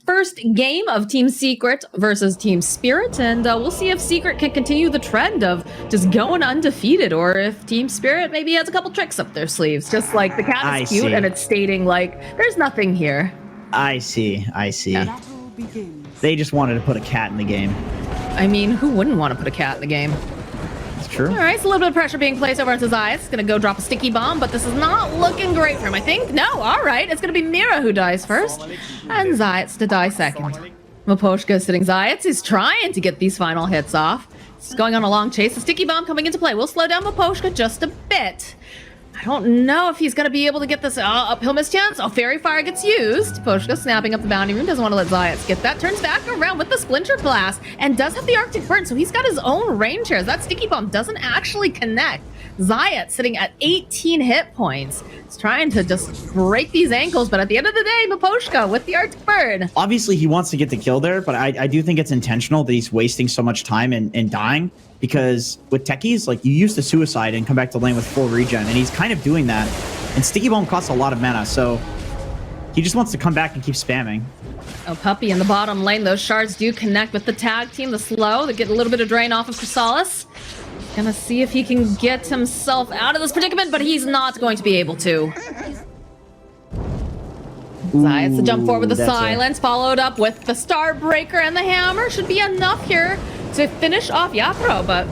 first game of Team Secret versus Team Spirit, and we'll see if Secret can continue the trend of just going undefeated, or if Team Spirit maybe has a couple tricks up their sleeves, just like the cat is cute and it's stating like, there's nothing here. I see. Yeah. They just wanted to put a cat in the game. I mean, who wouldn't want to put a cat in the game? It's true. All right, so a little bit of pressure being placed over onto Zayat. It's gonna go drop a sticky bomb, but this is not looking great for him, I think. No, all right, it's gonna be Mira who dies first, and Zayat's to die second. Miposhka is sitting Zayat. He's trying to get these final hits off. He's going on a long chase. The sticky bomb coming into play will slow down Miposhka just a bit. I don't know if he's going to be able to get this uphill mischance. Oh, Fairy Fire gets used. Poshka snapping up the bounty rune. Doesn't want to let Zayat get that. Turns back around with the Splinter Blast and does have the Arctic Burn, so he's got his own range here. That Sticky Bomb doesn't actually connect. Zayat sitting at 18 hit points. He's trying to just break these ankles, but at the end of the day, Miposhka with the Arctic Burn. Obviously, he wants to get the kill there, but I do think it's intentional that he's wasting so much time and dying. Because with techies, like, you use the suicide and come back to lane with full regen, and he's kind of doing that. And Sticky Bomb costs a lot of mana, so he just wants to come back and keep spamming. Oh, Puppy in the bottom lane. Those shards do connect with the tag team, the slow. They get a little bit of drain off of Chrysalis. Gonna see if he can get himself out of this predicament, but he's not going to be able to. Zayat's to jump forward with the silence, followed up with the Starbreaker and the hammer. Should be enough here to finish off Yatro, but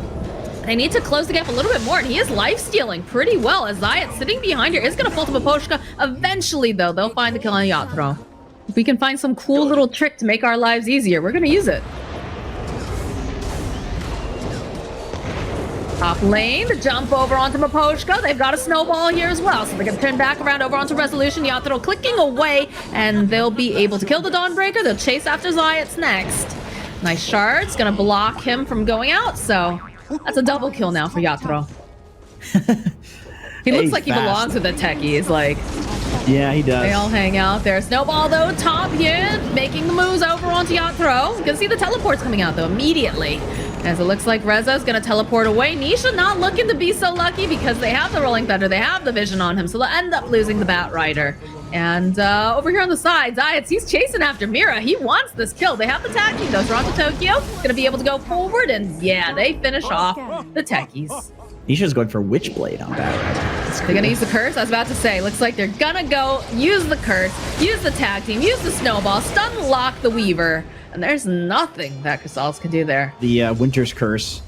they need to close the gap a little bit more, and he is life-stealing pretty well as Zayat sitting behind here is going to fall to Miposhka. Eventually, though, they'll find the kill on Yatro. If we can find some cool little trick to make our lives easier, we're going to use it. Top lane, the jump over onto Miposhka. They've got a snowball here as well, so they're going to turn back around over onto Resolution. Yatro clicking away, and they'll be able to kill the Dawnbreaker. They'll chase after Zayat's next. Nice shards, gonna block him from going out, so that's a double kill now for Yatro. He looks like he belongs with the techies, like... Yeah, he does. They all hang out there. Snowball, though, top here, making the moves over onto Yatro. You can see the teleports coming out, though, immediately. As it looks like Reza's gonna teleport away. Nisha not looking to be so lucky because they have the Rolling Thunder, they have the vision on him, so they'll end up losing the Bat Rider. And over here on the side, Zayat, he's chasing after Mira. He wants this kill. They have the tag team, though. Toronto Tokyo gonna be able to go forward, and yeah, they finish off the techies. Nisha's going for Witchblade on Bat Rider. They're gonna use the curse. I was about to say, looks like they're gonna go use the curse, use the tag team, use the snowball, stun lock the Weaver, and there's nothing that Chrysalis can do there. The Winter's Curse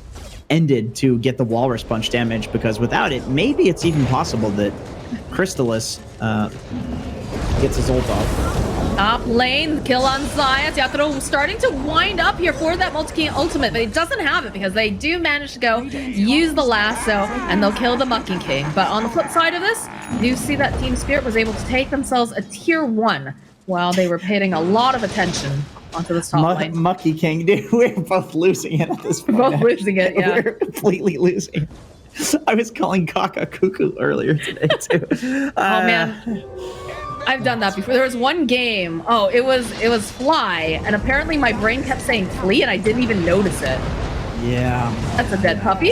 ended to get the Walrus Punch damage, because without it, maybe it's even possible that Crystallis gets his ult off. Top lane, kill on Zayat. Yatro starting to wind up here for that multi-king ultimate, but he doesn't have it because they do manage to go use the lasso and they'll kill the Mucky King. But on the flip side of this, you see that Team Spirit was able to take themselves a tier 1 while they were paying a lot of attention onto this top lane. Mucky King, dude, we're both losing it at this point. We're both losing it, yeah. We're completely losing. I was calling Kaka Cuckoo earlier today, too. Oh, man. I've done that before. There was one game. Oh, it was Fly, and apparently my brain kept saying Flea, and I didn't even notice it. Yeah. That's a dead puppy.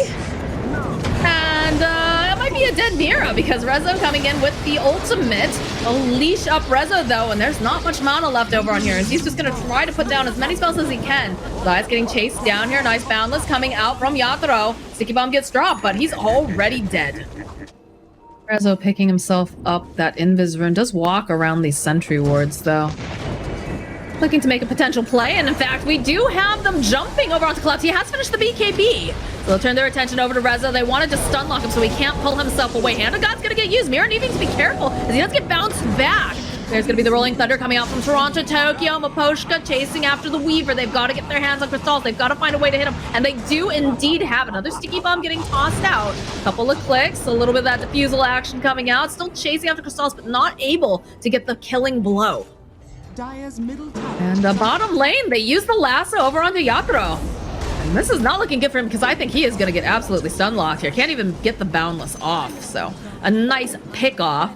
And it might be a dead Mira, because Rezo coming in with the ultimate. They'll leash up Rezo, though, and there's not much mana left over on here. And he's just going to try to put down as many spells as he can. Zayat's getting chased down here. Nice Boundless coming out from Yatro. Sticky Bomb gets dropped, but he's already dead. Rezo picking himself up that Invis rune. Does walk around these sentry wards, though. Looking to make a potential play, and in fact, we do have them jumping over onto Clutch. He has finished the BKB. So they'll turn their attention over to Rezo. They wanted to stun lock him so he can't pull himself away. Hand of God's gonna get used. Mira needing to be careful as he does get bounced back. There's gonna be the Rolling Thunder coming out from Toronto Tokyo. Miposhka chasing after the Weaver. They've got to get their hands on Crystals. They've got to find a way to hit him. And they do indeed have another Sticky Bomb getting tossed out. Couple of clicks, a little bit of that diffusal action coming out. Still chasing after Crystals, but not able to get the killing blow. And bottom lane, they use the lasso over onto Yatro. And this is not looking good for him because I think he is going to get absolutely stun locked here. Can't even get the Boundless off. So a nice pick off.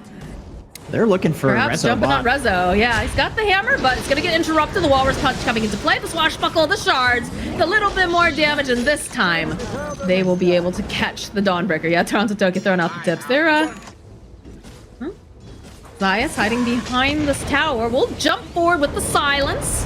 They're looking for perhaps Rezo jumping bot. on Rezo. Yeah, he's got the hammer, but it's going to get interrupted. The Walrus Punch coming into play. The Swashbuckle, the shards, a little bit more damage, and this time they will be able to catch the Dawnbreaker. Yeah, Toronto Tokyo throwing out the tips. They're Zayas hiding behind this tower. We'll jump forward with the silence.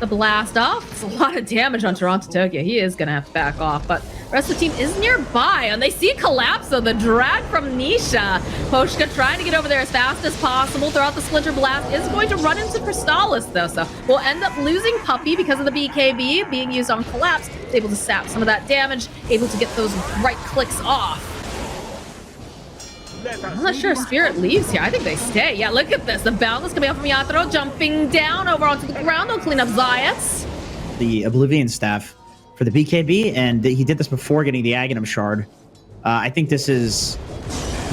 The blast off. It's a lot of damage on Toronto Tokyo. He is going to have to back off, but the rest of the team is nearby, and they see Collapse, so the drag from Nisha. Poshka trying to get over there as fast as possible throughout the Splinter Blast. Is going to run into Crystallis, though, so we'll end up losing Puppy because of the BKB being used on Collapse. It's able to sap some of that damage, able to get those right clicks off. I'm not sure if Spirit leaves here. I think they stay. Yeah, look at this. The boundless coming out from Yatoro, jumping down over onto the ground. They'll clean up Zayas. The Oblivion Staff for the BKB, and he did this before getting the Aghanim Shard. I think this is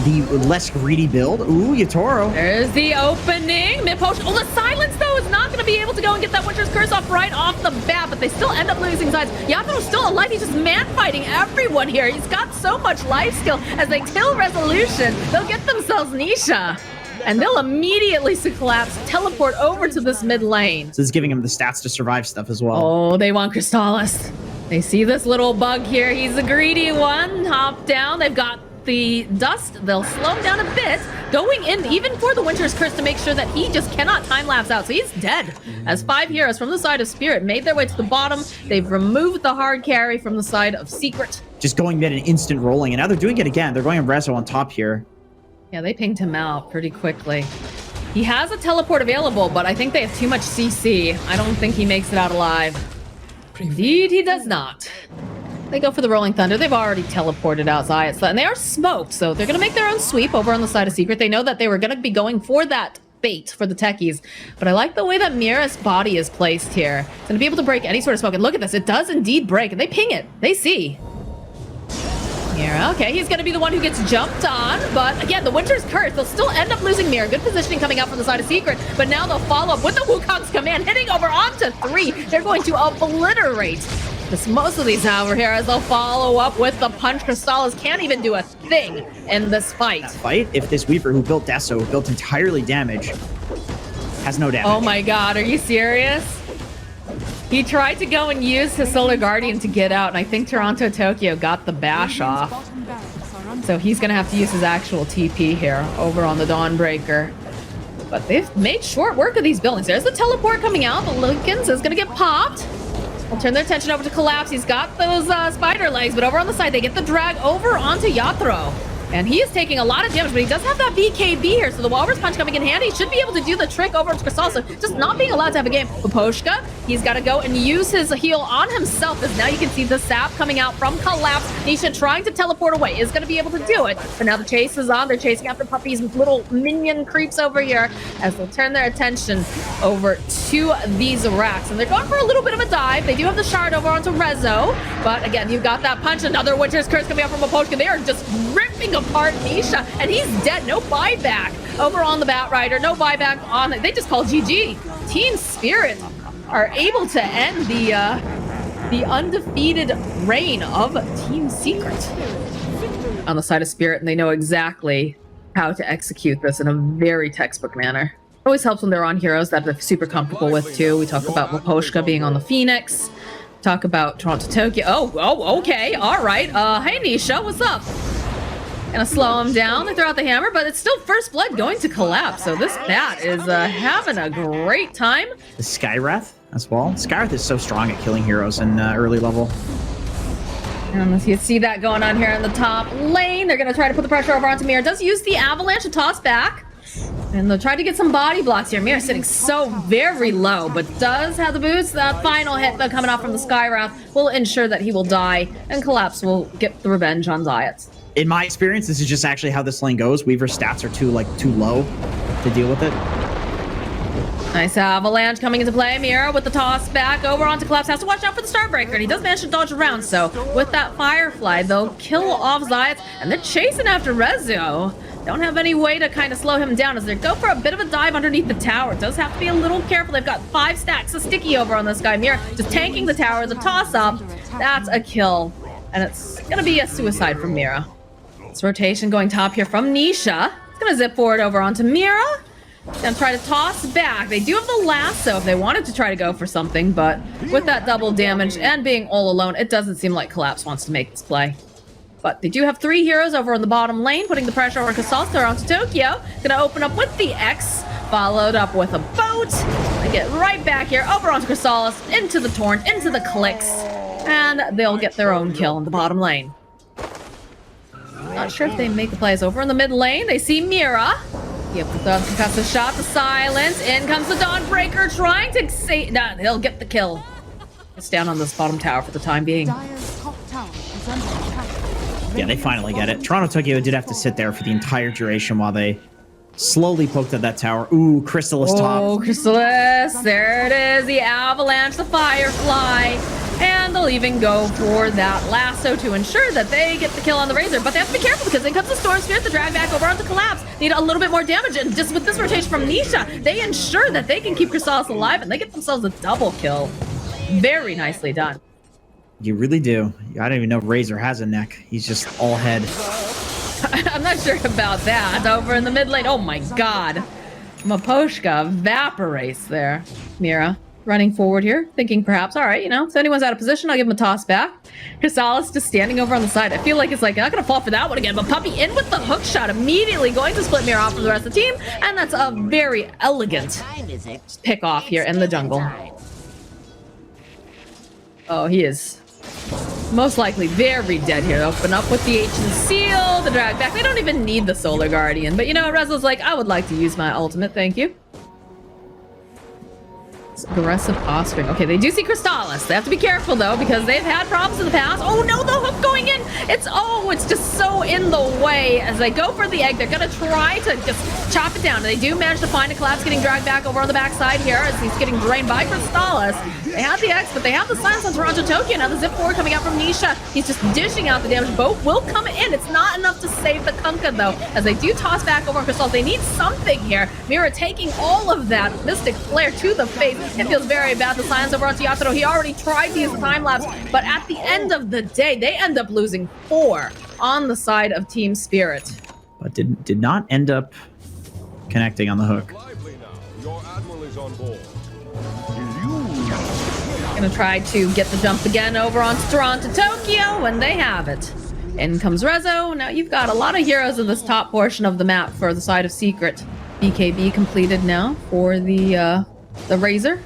the less greedy build. Ooh, Yatoro. There's the opening. Mid-potion. Oh, the silence, though, is not going to be able to go and get that Winter's Curse off right off the bat, but they still end up losing sides. Yatoro's still alive. He's just man-fighting everyone here. He's got so much life skill. As they kill Resolution, they'll get themselves Nisha. And they'll immediately collapse, teleport over to this mid lane. So this is giving him the stats to survive stuff as well. Oh, they want Crystallis. They see this little bug here. He's a greedy one. Hop down. They've got the dust. They'll slow him down a bit, going in even for the Winter's Curse to make sure that he just cannot time lapse out. So he's dead. As 5 heroes from the side of Spirit made their way to the bottom, they've removed the hard carry from the side of Secret. Just going mid and instant rolling, and now they're doing it again. They're going on Rezo on top here. Yeah, they pinged him out pretty quickly. He has a teleport available, but I think they have too much CC. I don't think he makes it out alive. Indeed, he does not. They go for the Rolling Thunder. They've already teleported out Zayas, and they are smoked, so they're going to make their own sweep over on the side of Secret. They know that they were going to be going for that bait for the techies, but I like the way that Mira's body is placed here. It's going to be able to break any sort of smoke, and look at this. It does indeed break, and they ping it. They see. Mira, okay, he's going to be the one who gets jumped on, but again, the Winter's Curse, they'll still end up losing Mira. Good positioning coming out from the side of Secret, but now they'll follow up with the Wukong's command, hitting over onto 3. They're going to obliterate most of these hour here as they'll follow up with the punch. Crystallis can't even do a thing in this fight. If this Weaver who built Deso, who built entirely damage, has no damage. Oh my god, are you serious? He tried to go and use his Solar Guardian to get out, and I think Toronto Tokyo got the bash off. So he's going to have to use his actual TP here over on the Dawnbreaker. But they've made short work of these buildings. There's the teleport coming out. The Jenkins is going to get popped. We'll turn their attention over to Collapse. He's got those spider legs, but over on the side, they get the drag over onto Yatoro. And he is taking a lot of damage, but he does have that BKB here, so the Walrus Punch coming in handy. He should be able to do the trick over to Crystal, so just not being allowed to have a game. Poshka, he's got to go and use his heal on himself, as now you can see the sap coming out from Collapse. Nisha trying to teleport away is going to be able to do it, but now the chase is on. They're chasing after Puppy's little minion creeps over here, as they'll turn their attention over to these racks. And they're going for a little bit of a dive. They do have the shard over onto Rezo, but again, you've got that punch. Another Winter's Curse coming out from Poshka. They are just ripping apart Nisha, and he's dead. No buyback over on the Batrider. No buyback on it. They just call GG. Team Spirit are able to end the undefeated reign of Team Secret on the side of Spirit, and they know exactly how to execute this in a very textbook manner. Always helps when they're on heroes that they're super comfortable with too. We talk about Waposhka being on the Phoenix. Talk about Toronto Tokyo. Oh, okay, all right. Hey Nisha, what's up? Gonna slow him down. They throw out the hammer, but it's still first blood going to Collapse. So this bat is having a great time. The Skywrath as well. Skywrath is so strong at killing heroes in early level. And you see that going on here in the top lane. They're gonna try to put the pressure over onto Mira. Does use the avalanche to toss back. And they'll try to get some body blocks here. Mira's sitting so very low, but does have the boots. That final hit, though, coming off from the Skywrath will ensure that he will die, and Collapse will get the revenge on Zayas. In my experience, this is just actually how this lane goes. Weaver's stats are too low to deal with it. Nice avalanche coming into play. Mira with the toss back over onto Collapse. Has to watch out for the Starbreaker, and he does manage to dodge around. So with that Firefly, they'll kill off Zayas, and they're chasing after Rezo. Don't have any way to kind of slow him down as they go for a bit of a dive underneath the tower. Does have to be a little careful. They've got 5 stacks of sticky over on this guy. Mira just tanking the tower as a toss-up. That's a kill, and it's going to be a suicide from Mira. This rotation going top here from Nisha. It's going to zip forward over onto Mira. And try to toss back. They do have the lasso if they wanted to try to go for something, but with that double damage and being all alone, it doesn't seem like Collapse wants to make this play. But they do have 3 heroes over on the bottom lane, putting the pressure on Crystallis around to Tokyo. Gonna open up with the X, followed up with a boat. They get right back here, over onto Crystallis, into the Torrent, into the clicks, and they'll get their own kill in the bottom lane. Not sure if they make the plays over in the mid lane. They see Mira. Yep, the concussive shot, the silence. In comes the Dawnbreaker, trying to say... Nah, he'll get the kill. It's down on this bottom tower for the time being. Yeah, they finally get it. Toronto Tokyo did have to sit there for the entire duration while they slowly poked at that tower. Ooh, Crystallis top. Oh, Crystallis. There it is. The Avalanche, the Firefly. And they'll even go for that lasso to ensure that they get the kill on the Razor. But they have to be careful because in comes the Storm Spirit, the drag back over onto Collapse. Need a little bit more damage. And just with this rotation from Nisha, they ensure that they can keep Crystallis alive and they get themselves a double kill. Very nicely done. You really do. I don't even know if Razor has a neck. He's just all head. I'm not sure about that. Over in the mid lane. Oh my god. Maposhka evaporates there. Mira running forward here, thinking perhaps, all right, you know, if anyone's out of position, I'll give him a toss back. Crystallis just standing over on the side. I feel like it's like, not gonna fall for that one again, but Puppy in with the hook shot, immediately going to split Mira off from the rest of the team, and that's a very elegant pick off here in the jungle. Oh, he is most likely very dead here. Open up with the Ancient Seal, the drag back. They don't even need the Solar Guardian, but you know, Rezo's like, I would like to use my ultimate, thank you. Aggressive posturing. Okay, they do see Crystallis. They have to be careful though because they've had problems in the past. Oh no, the hook going in. It's just so in the way as they go for the egg. They're gonna try to just chop it down. And they do manage to find a Collapse getting dragged back over on the backside here as he's getting drained by Crystallis. They have the X, but they have the silence on Toronto Tokyo. Now the zip forward coming out from Nisha. He's just dishing out the damage. Boat will come in. It's not enough to save the Kunkka though, as they do toss back over on Crystallis. They need something here. Mira taking all of that Mystic Flare to the face. It feels very bad. The silence over onto Yatoro. He already tried to use the time lapse, but at the end of the day, they end up losing 4 on the side of Team Spirit. But did not end up connecting on the hook. Gonna try to get the jump again over onto Toronto Tokyo when they have it. In comes Rezo. Now you've got a lot of heroes in this top portion of the map for the side of Secret. BKB completed now for the Razor.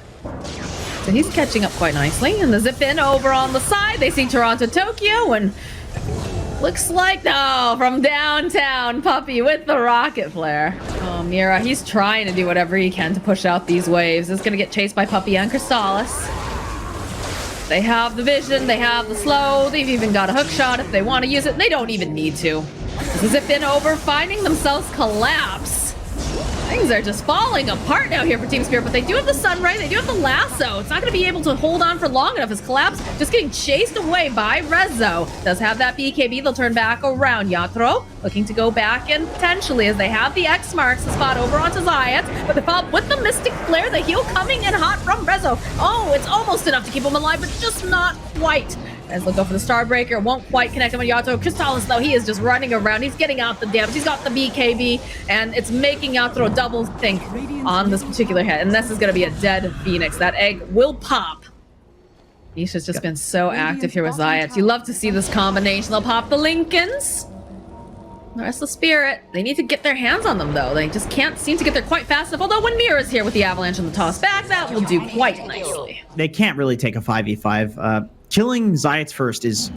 So he's catching up quite nicely. And the zip in over on the side. They see Toronto Tokyo and looks like, no, from downtown, Puppy with the rocket flare. Oh, Mira, he's trying to do whatever he can to push out these waves. It's gonna get chased by Puppy and Crystallis. They have the vision, they have the slow, they've even got a hook shot if they want to use it. They don't even need to. The zip in over, finding themselves Collapse. Things are just falling apart now here for Team Spirit, but they do have the Sunray, they do have the lasso. It's not going to be able to hold on for long enough as Collapse just getting chased away by Rezo. Does have that BKB, they'll turn back around. Yatoro looking to go back and potentially as they have the X marks the spot over onto Zayat, but the follow with the Mystic Flare, the heal coming in hot from Rezo. Oh, it's almost enough to keep him alive, but just not quite. As they'll go for the Starbreaker, won't quite connect him with Yatoro. Crystallis, though, he is just running around. He's getting out the damage. He's got the BKB, and it's making Yatoro double think on this particular hit. And this is going to be a dead Phoenix. That egg will pop. Nisha's just been so active here with Zayat. You love to see this combination. They'll pop the Lincolns. The rest of the Spirit, they need to get their hands on them, though. They just can't seem to get there quite fast enough. Although when Mira's here with the Avalanche and the toss back, that will do quite nicely. They can't really take a 5v5. Killing Zayat's first is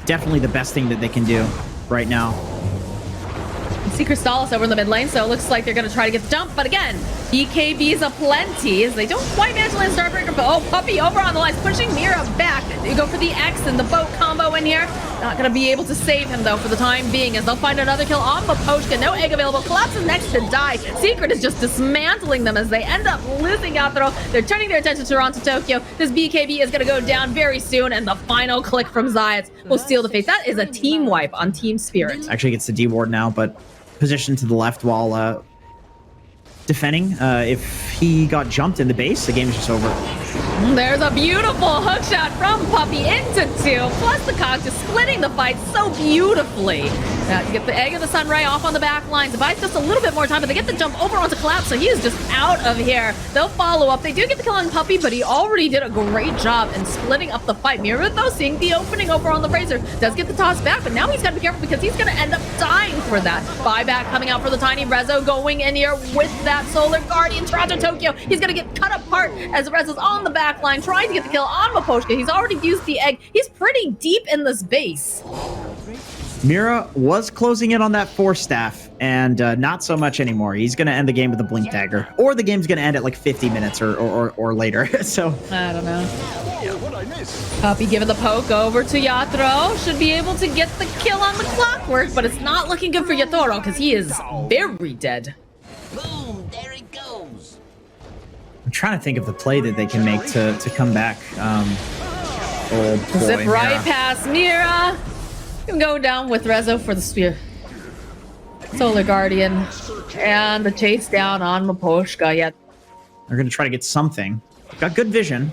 definitely the best thing that they can do right now. You see Crystallis over in the mid lane, so it looks like they're going to try to get the jump. But again, BKB's aplenty as they don't quite manage to land Starbreaker. But oh, Puppy over on the lines, pushing Mira back. They go for the X and the boat combo in here. Not going to be able to save him, though, for the time being, as they'll find another kill on Maposhka. No egg available. Collapse is next to die. Secret is just dismantling them as they end up losing Yatoro. They're turning their attention to Toronto Tokyo. This BKB is going to go down very soon, and the final click from Zayat will seal the face. That is a team wipe on Team Spirit. Actually gets the D-ward now, but positioned to the left while defending. If he got jumped in the base, the game is just over. There's a beautiful hook shot from Puppy into 2, plus the cock just splitting the fight so beautifully. You get the egg of the sun ray off on the back lines. Buys just a little bit more time, but they get the jump over onto Collapse, so he is just out of here. They'll follow up. They do get the kill on Puppy, but he already did a great job in splitting up the fight. Mira, though, seeing the opening over on the Razor, does get the toss back, but now he's got to be careful because he's going to end up dying for that. Buyback coming out for the tiny Rezo, going in here with that Solar Guardian. Toronto Tokyo, he's going to get cut apart as Rezo's on the back line, trying to get the kill on Miposhka. He's already used the egg. He's pretty deep in this base. Mira was closing in on that 4 staff, and not so much anymore. He's going to end the game with a Blink Dagger, or the game's going to end at like 50 minutes or later. So I don't know. Puppy giving the poke over to Yatoro. Should be able to get the kill on the clockwork, but it's not looking good for Yatoro because he is very dead. Boom! There it goes. I'm trying to think of the play that they can make to come back. Oh boy, Zip right Mira. past Mira. Can go down with Rezo for the spear. Solar Guardian. And the chase down on Miposhka. Yeah, They're going to try to get something. Got good vision.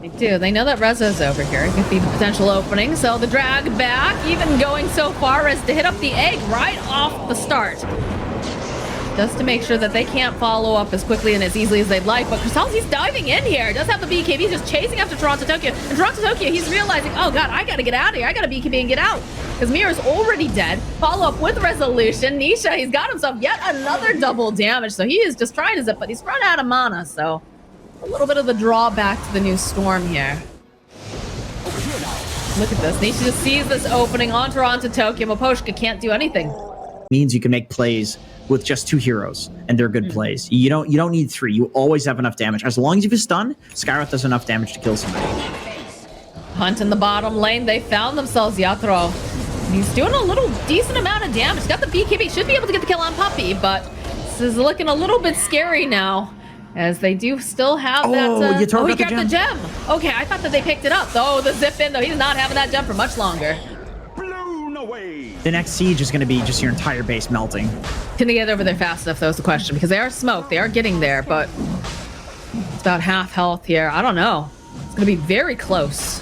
they do. They know that Rezo's over here. It could be the potential opening. So the drag back, even going so far as to hit up the egg right off the start. Just to make sure that they can't follow up as quickly and as easily as they'd like. But Crystals, he's diving in here. Does have the BKB. He's just chasing after Toronto Tokyo. And Toronto Tokyo, he's realizing, oh god, I gotta get out of here. I gotta BKB and get out. Because Mira's already dead. Follow up with Resolution. Nisha, he's got himself yet another double damage. So he is just trying to zip, but he's run out of mana. So a little bit of the drawback to the new Storm here. Look at this. Nisha just sees this opening on Toronto Tokyo. Miposhka can't do anything. Means you can make plays with just 2 heroes, and they're good plays. You don't need 3. You always have enough damage. As long as you have a stun, Skyroth does enough damage to kill somebody. Hunt in the bottom lane. They found themselves Yatoro. He's doing a little decent amount of damage. Got the BKB. Should be able to get the kill on Puppy, but this is looking a little bit scary now. As they do still have that. he grabbed the gem. Okay, I thought that they picked it up. Oh, the zip in, though. He's not having that gem for much longer. The next siege is going to be just your entire base melting. Can they get over there fast enough, though, is the question. Because they are smoked. They are getting there, but it's about half health here. I don't know. It's going to be very close.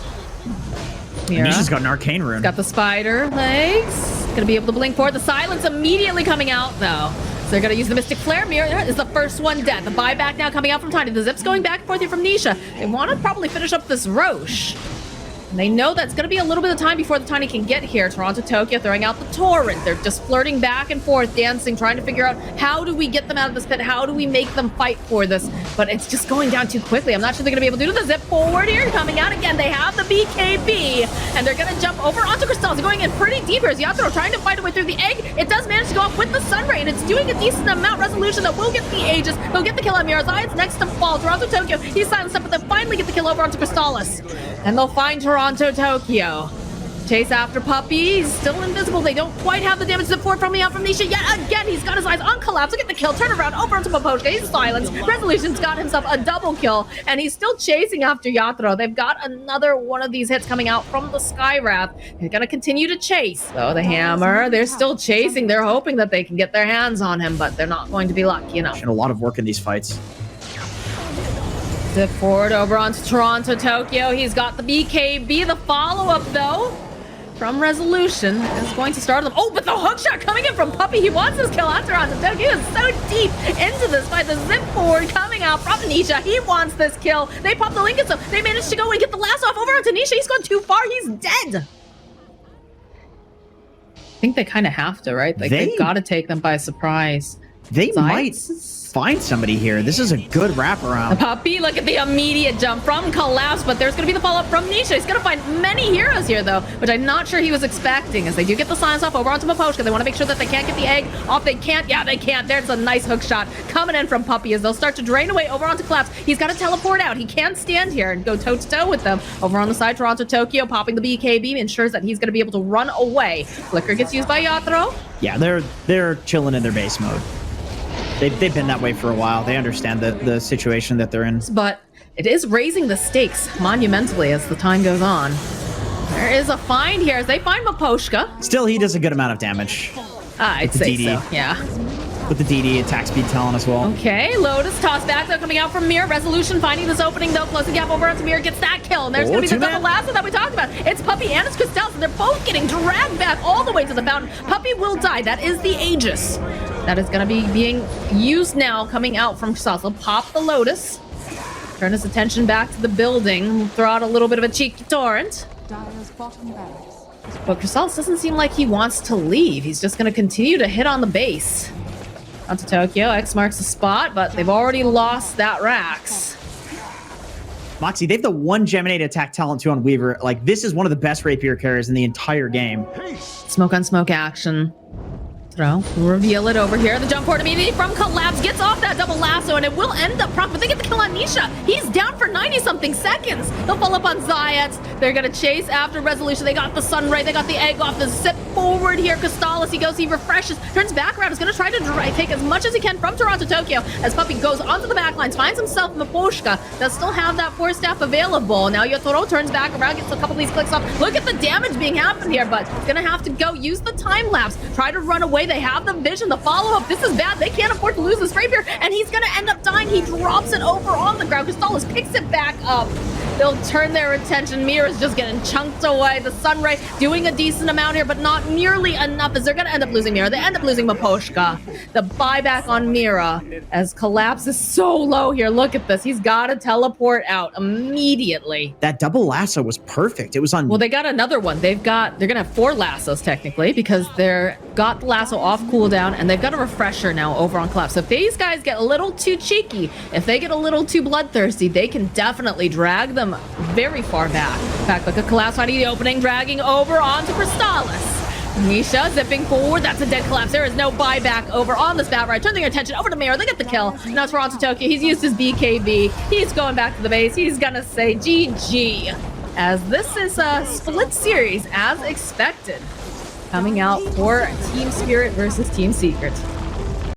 Nisha's got an arcane rune. Got the spider legs. Gonna be able to blink forward. The silence immediately coming out, though. So they're gonna use the Mystic Flare. Mira is the first one dead. The buyback now coming out from Tiny. The zips going back and forth here from Nisha. They want to probably finish up this Roche. And they know that's going to be a little bit of time before the Tiny can get here. Toronto Tokyo throwing out the Torrent. They're just flirting back and forth, dancing, trying to figure out how do we get them out of this pit? How do we make them fight for this? But it's just going down too quickly. I'm not sure they're going to be able to do the zip forward here. Coming out again. They have the BKB. And they're going to jump over onto Crystals. They're going in pretty deep here. Yatoro trying to fight a way through the egg. It does manage to go up with the Sunray. And it's doing a decent amount. Resolution that will get the Aegis. They'll get the kill on Mira's Eye. It's next to fall. Toronto Tokyo, he's silenced up, but they'll finally get the kill over onto Crystallis. And they'll find Toronto Tokyo. Chase after Puppy. He's still invisible. They don't quite have the damage support coming out from Nisha yet again. He's got his eyes on Collapse. Look at the kill. Turn around over onto Miposhka. He's silenced. Resolution's got himself a double kill. And he's still chasing after Yatoro. They've got another one of these hits coming out from the Skywrath. They're going to continue to chase. So the hammer, they're still chasing. They're hoping that they can get their hands on him, but they're not going to be lucky enough. And a lot of work in these fights. Zip forward over onto Toronto Tokyo. He's got the BKB. The follow-up, though, from Resolution is going to start them. Oh, but the hook shot coming in from Puppy. He wants his kill on Toronto Tokyo. He is so deep into this fight. The zip forward coming out from Nisha. He wants this kill. They pop the link and stuff. They managed to go and get the last off over onto Nisha. He's gone too far. He's dead. I think they kind of have to, right? Like, they've got to take them by surprise. They might find somebody here. This is a good wraparound. Puppy, look at the immediate jump from Collapse, but there's going to be the follow-up from Nisha. He's going to find many heroes here, though, which I'm not sure he was expecting, as they do get the silence off over onto Miposhka. They want to make sure that they can't get the egg off. They can't. Yeah, they can't. There's a nice hook shot coming in from Puppy as they'll start to drain away over onto Collapse. He's got to teleport out. He can't stand here and go toe-to-toe with them. Over on the side, Toronto Tokyo popping the BKB ensures that he's going to be able to run away. Flicker gets used by Yatoro. Yeah, they're chilling in their base mode. They've been that way for a while. They understand the situation that they're in. But it is raising the stakes monumentally as the time goes on. There is a find here as they find Miposhka. Still, he does a good amount of damage. I'd say DD. so, yeah. with the DD attack speed talent as well. Okay, Lotus toss back though coming out from Mirror. Resolution finding this opening though, closing gap over onto Mirror, gets that kill. And there's gonna be the double lasso that we talked about. It's Puppey and it's Crystals, and they're both getting dragged back all the way to the fountain. Puppey will die. That is the Aegis. That is gonna be being used now, coming out from Crystals. He'll pop the Lotus. Turn his attention back to the building. Throw out a little bit of a cheeky torrent. But Crystals doesn't seem like he wants to leave. He's just gonna continue to hit on the base. Onto Tokyo, X marks the spot, but they've already lost that Rax. Moxxi, they have the one Geminate attack talent too on Weaver. Like, this is one of the best rapier carriers in the entire game. Smoke on smoke action. Throw. We'll reveal it over here. The jump forward immediately from Collapse gets off that double lasso, and it will end up prompt, but they get the kill on Nisha. He's down for 90-something seconds. They'll follow up on Zayat. They're gonna chase after Resolution. They got the Sunray. They got the egg off the zip forward here. Crystals, he goes, he refreshes, turns back around. Is gonna try to take as much as he can from Toronto Tokyo as Puppey goes onto the back lines, finds himself Maposhka. Does still have that force staff available. Now Yotoro turns back around, gets a couple of these clicks off. Look at the damage being happened here, but it's gonna have to go use the time lapse. Try to run away. They have the vision, the follow-up. This is bad. They can't afford to lose this rapier, and he's gonna end up dying. He drops it over on the ground. Crystals picks it back up. They'll turn their attention. Mira's just getting chunked away. The Sunray doing a decent amount here, but not nearly enough, as they're gonna end up losing Mira. They end up losing Maposhka. The buyback on Mira as Collapse is so low here. Look at this. He's got to teleport out immediately. That double lasso was perfect. It was on. Well, they got another one. They're gonna have 4 lassos technically, because they're got the lasso off cooldown, and they've got a refresher now over on Collapse. So if these guys get a little too cheeky, if they get a little too bloodthirsty, they can definitely drag them very far back. In fact, look at Collapse finding the opening, dragging over onto Crystals. Nisha zipping forward. That's a dead Collapse. There is no buyback over on the spat right. Turning their attention over to Mirror. They get the kill. Now it's Toronto Tokyo. He's used his BKB. He's going back to the base. He's gonna say GG. As this is a split series as expected. Coming out for Team Spirit versus Team Secret.